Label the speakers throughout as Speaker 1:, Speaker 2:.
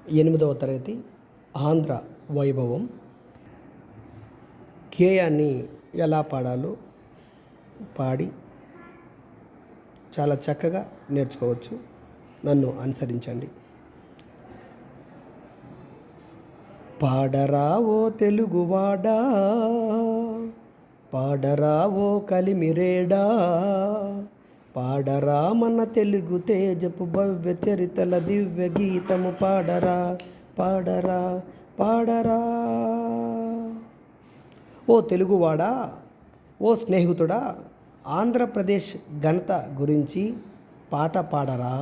Speaker 1: 8వ తరగతి ఆంధ్ర వైభవం గేయాన్ని ఎలా పాడాలో పాడి చాలా చక్కగా నేర్చుకోవచ్చు. నన్ను అనుసరించండి. పాడరా ఓ తెలుగువాడా, పాడరా ఓ కలిమిరేడా, పాడరా మన తెలుగు తేజపు భవ్య చరితల దివ్య గీతము పాడరా పాడరా పాడరా. ఓ తెలుగువాడా, ఓ స్నేహితుడా, ఆంధ్రప్రదేశ్ ఘనత గురించి పాట పాడరా.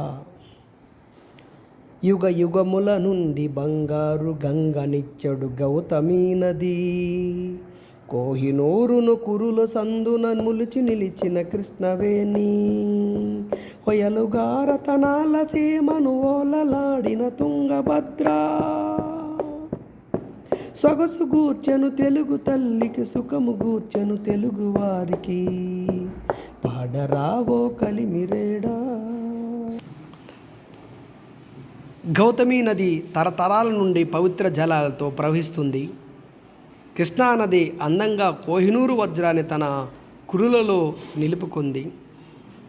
Speaker 1: యుగ యుగముల నుండి బంగారు గంగనిచ్చడు గౌతమీ నది, కోహినూరును కురుల సందున ములిచి నిలిచిన కృష్ణవేణి, హొయలుగారతనాల సీమను ఓలలాడిన తుంగభద్ర, సొగసు గూర్చెను తెలుగు తల్లికి, సుఖము గూర్చెను తెలుగు వారికి, పాడరావో కలిమిరేడా. గౌతమీ నది తరతరాల నుండి పవిత్ర జలాలతో ప్రవహిస్తుంది. కృష్ణానది అందంగా కోహినూరు వజ్రాన్ని తన కురులలో నిలుపుకుంది.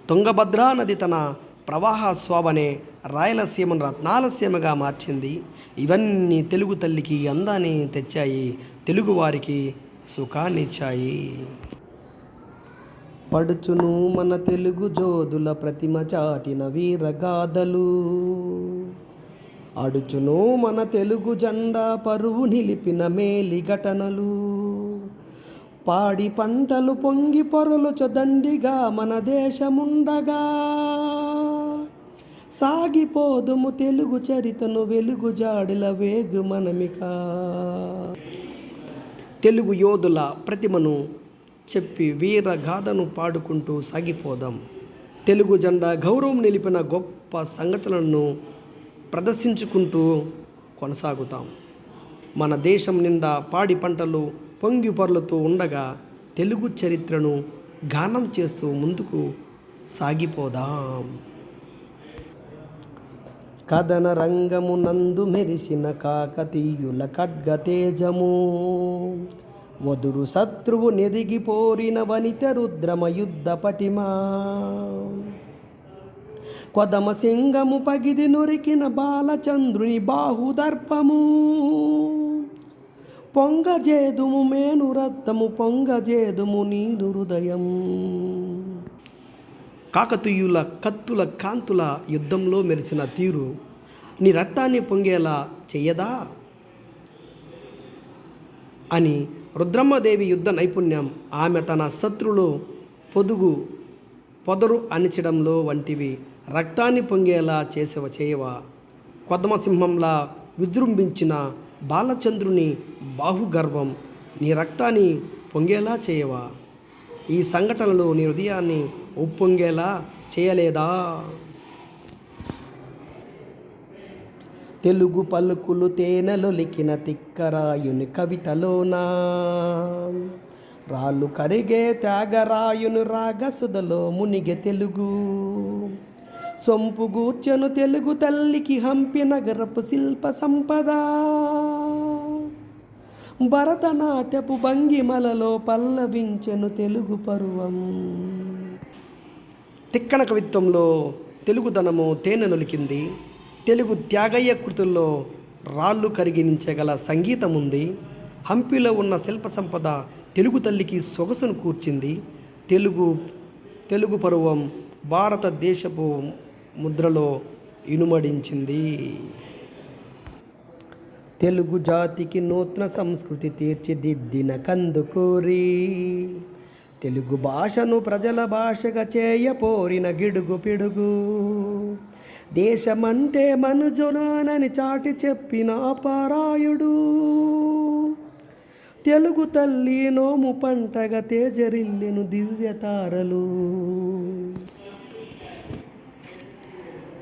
Speaker 1: తుంగభద్రా నది తన ప్రవాహ శోభనే రాయలసీమను రత్నాలసీమగా మార్చింది. ఇవన్నీ తెలుగు తల్లికి అందాన్ని తెచ్చాయి, తెలుగువారికి సుఖాన్నిచ్చాయి. పడుచును మన తెలుగు జోదుల ప్రతిమ చాటిన వీరగాథలు, అడుచును మన తెలుగు జెండా పరువు నిలిపిన మేలి ఘటనలు, పాడి పంటలు పొంగి పొరలుచు దండిగా మన దేశముండగా, సాగిపోదుము తెలుగు చరితను వెలుగు జాడిల వేగు మనమిక. తెలుగు యోధుల ప్రతిమను చెప్పి వీరగాథను పాడుకుంటూ సాగిపోదాం. తెలుగు జెండా గౌరవం నిలిపిన గొప్ప సంఘటనలను ప్రదర్శించుకుంటూ కొనసాగుతాం. మన దేశం నిండా పాడి పంటలు పొంగి పొర్లుతూ ఉండగా తెలుగు చరిత్రను గానం చేస్తూ ముందుకు సాగిపోదాం. కథన రంగము నందు మెరిసిన కాకతీయుల ఖడ్గ తేజము, వదురు శత్రువు నెదిగిపోరిన వనిత రుద్రమ యుద్ధ పటిమా, కొదమ సింగము పగిది నొరికిన బాలచంద్రుని బాహుదర్పము, పొంగజేదుము మేను రక్తము పొంగజేదుము నీరు హృదయం. కాకతీయుల కత్తుల కాంతుల యుద్ధంలో మెరిసిన తీరు నీ రక్తాన్ని పొంగేలా చెయ్యదా అని రుద్రమ్మదేవి యుద్ధ నైపుణ్యం, ఆమె తన శత్రులు పొదరు అణిచడంలో వంటివి రక్తాన్ని పొంగేలా చేయవా. కొదమసింహంలా విజృంభించిన బాలచంద్రుని బాహుగర్వం నీ రక్తాన్ని పొంగేలా చేయవా. ఈ సంఘటనలు నీ హృదయాన్ని ఉప్పొంగేలా చేయలేదా. తెలుగు పలుకులు తేనెలొలికిన తిక్కరాయుని కవితలోనా, రాళ్ళు కరిగే త్యాగరాయుని రాగసుధలో మునిగె తెలుగు, సొంపు గూర్చెను తెలుగు తల్లికి హంపి నగరపు శిల్ప సంపద, భరతనాట్యపు భంగిమలలో పల్లవించెను తెలుగు పరువం. తిక్కన కవిత్వంలో తెలుగుదనము తేనెనొలికింది. తెలుగు త్యాగయ్య కృతుల్లో రాళ్ళు కరిగించగల సంగీతం ఉంది. హంపిలో ఉన్న శిల్ప సంపద తెలుగు తల్లికి సొగసును కూర్చింది. తెలుగు పరువం భారతదేశపు ముద్రలో ఇనుమడించింది. తెలుగు జాతికి నూతన సంస్కృతి తీర్చిదిద్దిన కందుకూరి, తెలుగు భాషను ప్రజల భాషగా చేయపోరిన గిడుగు పిడుగు, దేశమంటే మనుజునానని చాటి చెప్పిన అపరాయుడు, తెలుగు తల్లి నోము పంటగా తేజరిల్లెను దివ్యతారలు.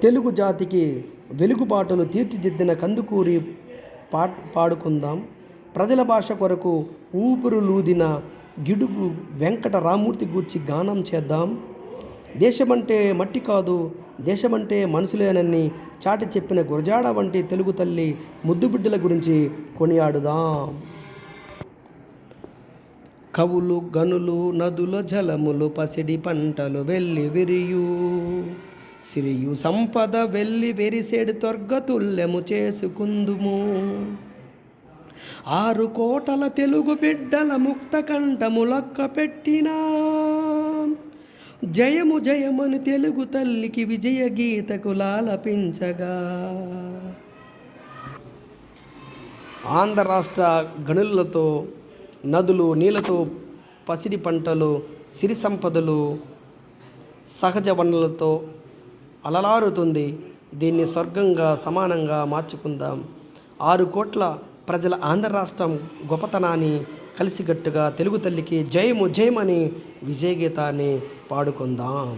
Speaker 1: తెలుగు జాతికి వెలుగుబాటును తీర్చిదిద్దిన కందుకూరి పాడుకుందాం. ప్రజల భాష కొరకు ఊపిరులూదిన గిడుగు వెంకట రామూర్తి గూర్చి గానం చేద్దాం. దేశమంటే మట్టి కాదు దేశమంటే మనుషులేనని చాటి చెప్పిన గురజాడ వంటి తెలుగు తల్లి ముద్దుబిడ్డల గురించి కొనియాడుదాం. కవులు గనులు నదుల జలములు పసిడి పంటలు వెళ్ళి విరియు సిరియు సంపద వెళ్ళి వెరిసెడు త్వర్గతుల్యము చేసుకుందుము. 6 కోటల తెలుగు బిడ్డల ముక్త కంఠము లక్క పెట్టినా జయము జయమని తెలుగు తల్లికి విజయ గీతకు లాలపించగా. ఆంధ్ర రాష్ట్ర గనులతో నదులు నీళ్లతో పసిడి పంటలు సిరి సంపదలు సహజ వనరులతో అలలారుతుంది. దీన్ని స్వర్గంగా సమానంగా మార్చుకుందాం. 6 కోట్ల ప్రజల ఆంధ్ర రాష్ట్రం గొప్పతనాన్ని కలిసికట్టుగా తెలుగు తల్లికి జయము జయమని విజయగీతాన్ని పాడుకుందాం.